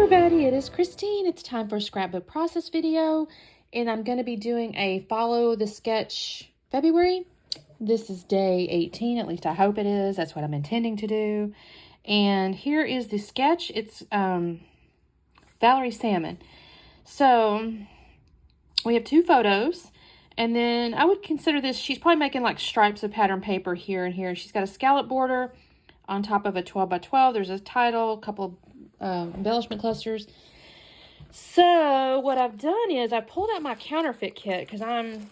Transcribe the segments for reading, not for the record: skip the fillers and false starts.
everybody, it is Christine. It's time for a scrapbook process video, and I'm going to be doing a follow the sketch February. This is day 18, at least I hope it is. That's what I'm intending to do. And here is the sketch. It's Valerie Salmon. So we have two photos, and then I would consider this, she's probably making like stripes of pattern paper here and here. She's got a scallop border on top of a 12 by 12. There's a title, a couple of embellishment clusters. So what I've done is I pulled out my counterfeit kit because I'm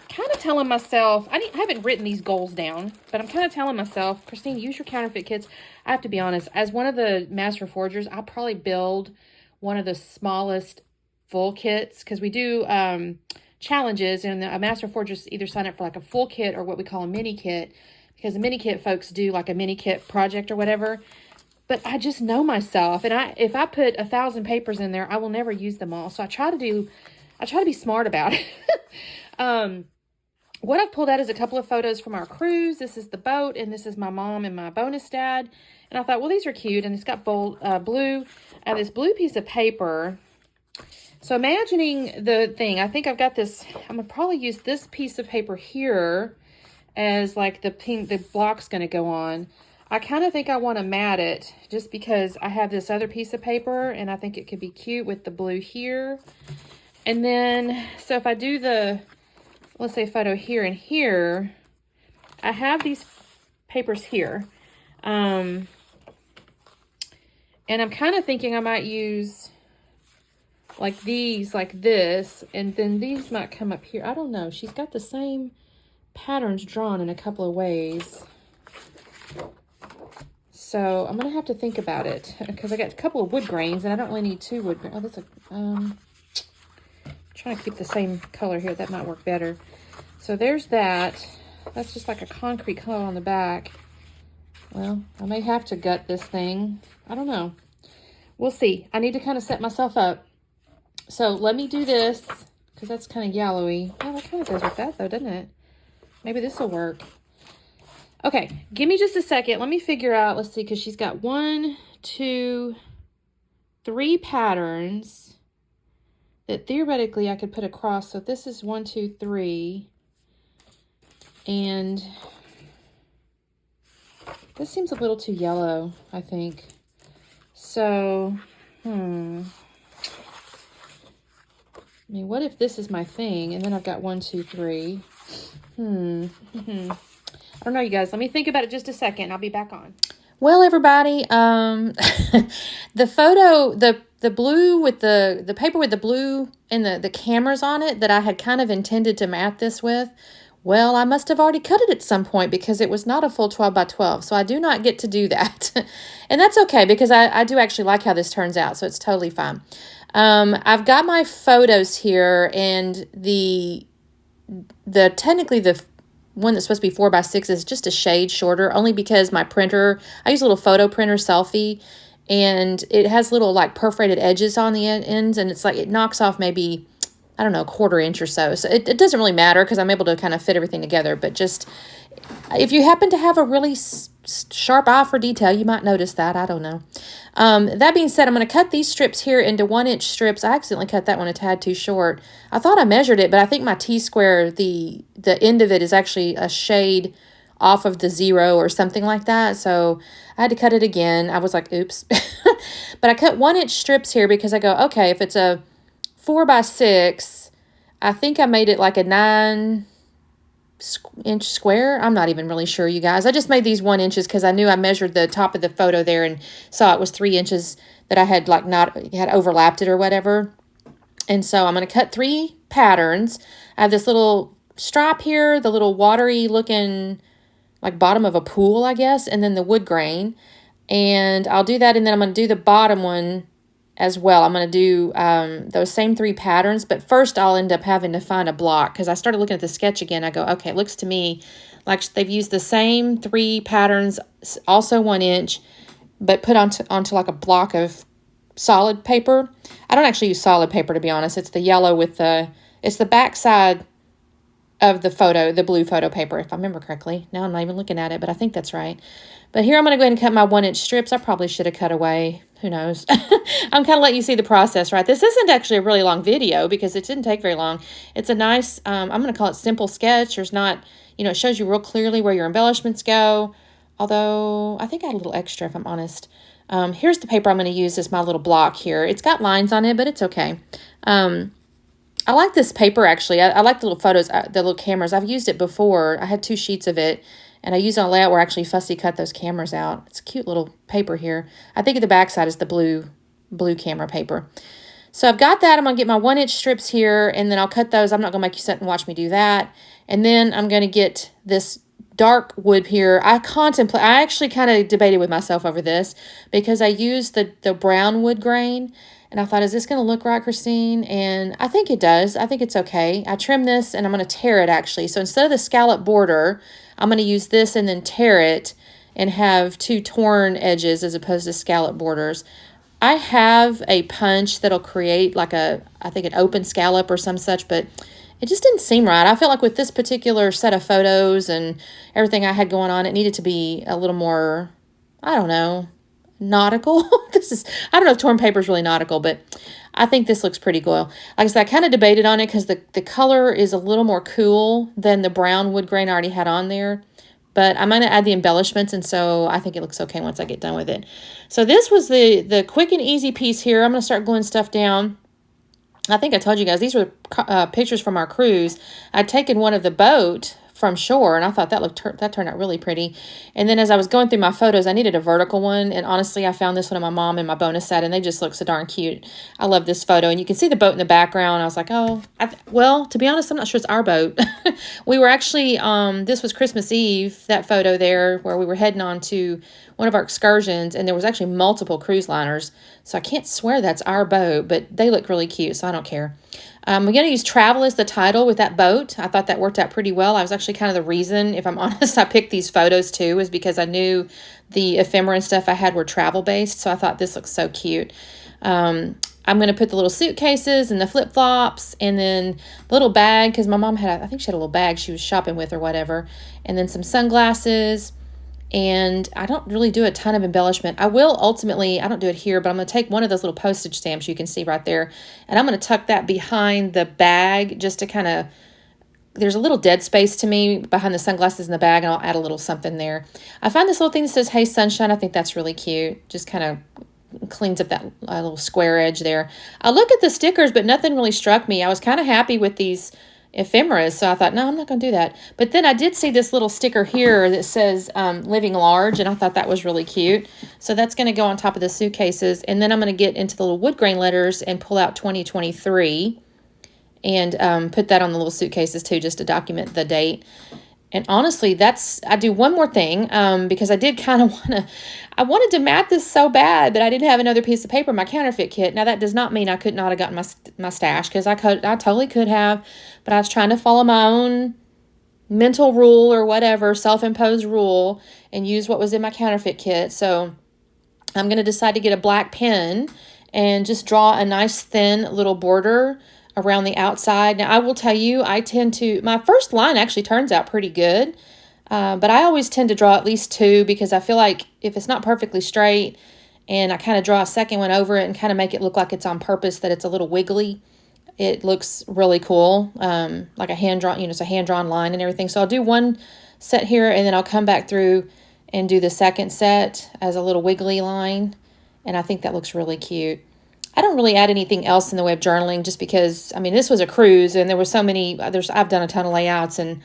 kind of telling myself, I haven't written these goals down, but I'm kind of telling myself, Christine, use your counterfeit kits. I have to be honest, as one of the master forgers, I'll probably build one of the smallest full kits because we do challenges, and a master forgers either sign up for like a full kit or what we call a mini kit, because the mini kit folks do like a mini kit project or whatever. But I just know myself, and if I put 1,000 papers in there, I will never use them all. So I try to be smart about it. What I've pulled out is a couple of photos from our cruise. This is the boat, and this is my mom and my bonus dad. And I thought, well, these are cute, and it's got blue. I have this blue piece of paper. So imagining the thing, I think I've got this. I'm gonna probably use this piece of paper here as like the block's gonna go on. I kind of think I want to mat it just because I have this other piece of paper and I think it could be cute with the blue here. And then, so if I do the, let's say photo here and here, I have these papers here. And I'm kind of thinking I might use like these, like this, and then these might come up here. I don't know. She's got the same patterns drawn in a couple of ways. So I'm going to have to think about it because I got a couple of wood grains and I don't really need two wood grains. Oh, that's trying to keep the same color here. That might work better. So there's that. That's just like a concrete color on the back. Well, I may have to gut this thing. I don't know. We'll see. I need to kind of set myself up. So let me do this because that's kind of yellowy. Oh, that kind of goes with that though, doesn't it? Maybe this will work. Okay, give me just a second. Let me figure out, let's see, because she's got 1, 2, 3 patterns that theoretically I could put across. So this is 1, 2, 3. And this seems a little too yellow, I think. So, I mean, what if this is my thing? And then I've got 1, 2, 3. I don't know, you guys. Let me think about it just a second. I'll be back on. Well, everybody, the photo, the blue with the paper with the blue and the cameras on it that I had kind of intended to mat this with, well, I must have already cut it at some point because it was not a full 12 by 12. So I do not get to do that. And that's okay because I do actually like how this turns out. So it's totally fine. I've got my photos here, and technically the one that's supposed to be 4 by 6 is just a shade shorter, only because my printer, I use a little photo printer Selfie, and it has little like perforated edges on the ends, and it's like it knocks off maybe, I don't know, 1/4 inch or so. So it doesn't really matter because I'm able to kind of fit everything together. But just if you happen to have a really sharp eye for detail, you might notice that. I don't know. That being said, I'm going to cut these strips here into 1-inch strips. I accidentally cut that one a tad too short. I thought I measured it, but I think my T-square, the end of it is actually a shade off of the 0 or something like that. So I had to cut it again. I was like, oops. But I cut 1-inch strips here because I go, okay, if it's a 4 by 6, I think I made it like a 9-inch square. I'm not even really sure, you guys. I just made these 1 inches because I knew I measured the top of the photo there and saw it was 3 inches that I had like had overlapped it or whatever. And so I'm going to cut 3 patterns. I have this little stripe here, the little watery looking like bottom of a pool, I guess, and then the wood grain. And I'll do that, and then I'm going to do the bottom one as well. I'm going to do those same 3 patterns, but first I'll end up having to find a block because I started looking at the sketch again. I go, okay, it looks to me like they've used the same 3 patterns, also 1 inch, but put onto like a block of solid paper. I don't actually use solid paper, to be honest. It's the yellow with it's the back side of the photo, the blue photo paper, if I remember correctly. Now I'm not even looking at it, but I think that's right. But here I'm going to go ahead and cut my 1-inch strips. I probably should have cut away who knows? I'm kind of letting you see the process, right? This isn't actually a really long video because it didn't take very long. It's a nice, I'm going to call it simple sketch. There's not, it shows you real clearly where your embellishments go. Although, I think I had a little extra, if I'm honest. Here's the paper I'm going to use as my little block here. It's got lines on it, but it's okay. I like this paper, actually. I like the little photos, the little cameras. I've used it before. I had 2 sheets of it, and I used it on a layout where I actually fussy cut those cameras out. It's a cute little paper here. I think at the back side is the blue camera paper. So I've got that. I'm going to get my 1-inch strips here, and then I'll cut those. I'm not going to make you sit and watch me do that. And then I'm going to get this dark wood here. I actually kind of debated with myself over this because I used the brown wood grain, and I thought, is this going to look right, Christine? And I think it does. I think it's okay. I trimmed this, and I'm going to tear it, actually. So instead of the scallop border, I'm going to use this and then tear it and have 2 torn edges as opposed to scallop borders. I have a punch that'll create like I think an open scallop or some such, but it just didn't seem right. I felt like with this particular set of photos and everything I had going on, it needed to be a little more, I don't know, nautical. I don't know if torn paper is really nautical, but I think this looks pretty cool. Like I said, I kind of debated on it because the color is a little more cool than the brown wood grain I already had on there. But I'm going to add the embellishments, and so I think it looks okay once I get done with it. So this was the quick and easy piece here. I'm going to start gluing stuff down. I think I told you guys, these were pictures from our cruise. I'd taken one of the boat from shore, and I thought that turned out really pretty. And then as I was going through my photos, I needed a vertical one, and honestly, I found this one of my mom in my bonus set, and they just look so darn cute. I love this photo, and you can see the boat in the background. I was like, oh, well, to be honest, I'm not sure it's our boat. We were actually, this was Christmas Eve, that photo there, where we were heading on to one of our excursions, and there was actually multiple cruise liners, so I can't swear that's our boat, but they look really cute, so I don't care. We're going to use travel as the title with that boat. I thought that worked out pretty well. I was actually kind of the reason, if I'm honest, I picked these photos too, is because I knew the ephemera and stuff I had were travel-based, so I thought this looks so cute. I'm going to put the little suitcases and the flip-flops and then the little bag, because my mom I think she had a little bag she was shopping with or whatever, and then some sunglasses. And I don't really do a ton of embellishment. I will ultimately, I don't do it here, but I'm going to take one of those little postage stamps you can see right there, and I'm going to tuck that behind the bag just to kind of, there's a little dead space to me behind the sunglasses in the bag, and I'll add a little something there. I found this little thing that says, "Hey, sunshine." I think that's really cute. Just kind of cleans up that little square edge there. I look at the stickers, but nothing really struck me. I was kind of happy with these ephemeras, so I thought, no, I'm not going to do that. But then I did see this little sticker here that says living large, and I thought that was really cute. So that's going to go on top of the suitcases, and then I'm going to get into the little wood grain letters and pull out 2023 and put that on the little suitcases too, just to document the date. And honestly, I do one more thing because I did kind of I wanted to mat this so bad, but I didn't have another piece of paper in my counterfeit kit. Now, that does not mean I could not have gotten my stash, because I totally could have, but I was trying to follow my own mental rule or whatever, self-imposed rule, and use what was in my counterfeit kit. So I'm going to decide to get a black pen and just draw a nice thin little border around the outside. Now, I will tell you, my first line actually turns out pretty good, but I always tend to draw at least 2, because I feel like if it's not perfectly straight and I kind of draw a second one over it and kind of make it look like it's on purpose, that it's a little wiggly, it looks really cool, like a hand-drawn, it's a hand-drawn line and everything. So I'll do one set here, and then I'll come back through and do the second set as a little wiggly line, and I think that looks really cute. I don't really add anything else in the way of journaling, just because, this was a cruise, and there were so many, I've done a ton of layouts and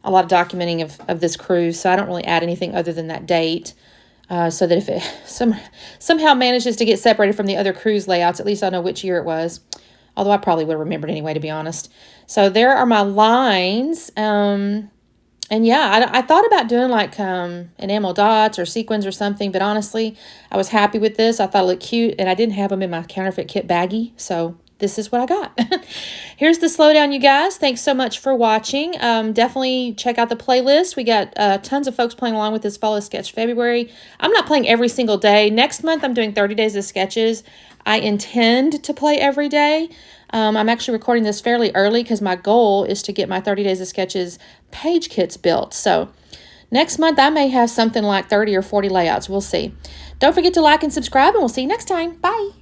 a lot of documenting of this cruise, so I don't really add anything other than that date, so that if it somehow manages to get separated from the other cruise layouts, at least I know which year it was, although I probably would have remembered anyway, to be honest. So there are my lines, and yeah, I thought about doing like enamel dots or sequins or something, but honestly, I was happy with this. I thought it looked cute, and I didn't have them in my counterfeit kit baggie, so this is what I got. Here's the slowdown, you guys. Thanks so much for watching. Definitely check out the playlist. We got tons of folks playing along with this Follow Sketch February. I'm not playing every single day. Next month, I'm doing 30 days of sketches. I intend to play every day. I'm actually recording this fairly early because my goal is to get my 30 days of sketches page kits built. So Next month, I may have something like 30 or 40 layouts. We'll see. Don't forget to like and subscribe, and we'll see you next time. Bye.